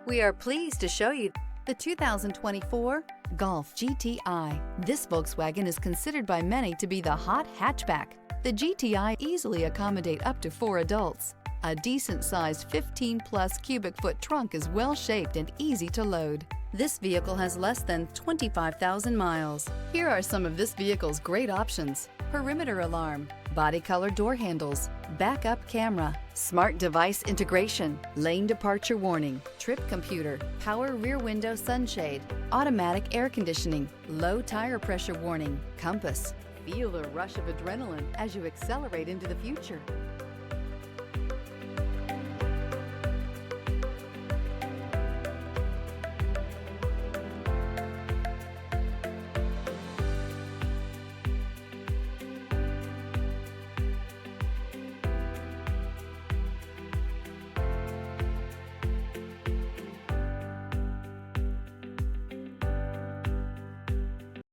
We are pleased to show you the 2024 Golf GTI. This Volkswagen is considered by many to be the hot hatchback. The GTI easily accommodate up to 4 adults. A decent-sized 15-plus cubic foot trunk is well-shaped and easy to load. This vehicle has less than 25,000 miles. Here are some of this vehicle's great options: perimeter alarm, body color door handles, backup camera, smart device integration, lane departure warning, trip computer, power rear window sunshade, automatic air conditioning, low tire pressure warning, compass. Feel the rush of adrenaline as you accelerate into the future.